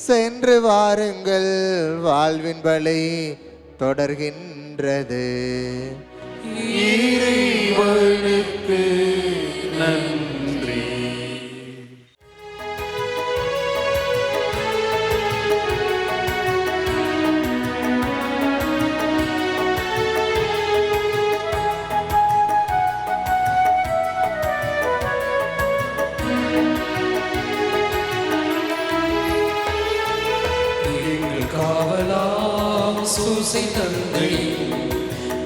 சென்று வாருங்கள். வாழ்வின் வழி தொடர்கின்றது. இறைவனுக்கு நன்றி. காவலாம் சூசை தந்தை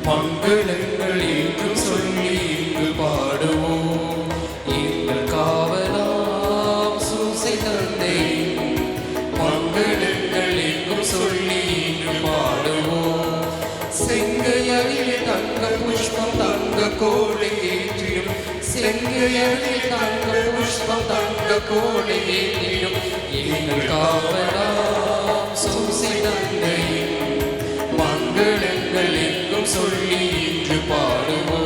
மங்களங்கள் என்று சொல்லி இங்கு பாடுவோம். எங்கள் காவலாம் சூசை தந்தை மங்களங்கள் என்று சொல்லி இங்கு பாடுவோம். செங்கையலில் தங்க புஷ்பம் தங்க கோழை ஏற்றிடும், செங்கையலில் தங்க புஷ்பம் தங்க கோழை ஏற்றிடும். எங்கள் காவலாம் சூசை தந்தை மங்களங்கள் எங்கும் சொல்லி இன்று பாடுவோம்.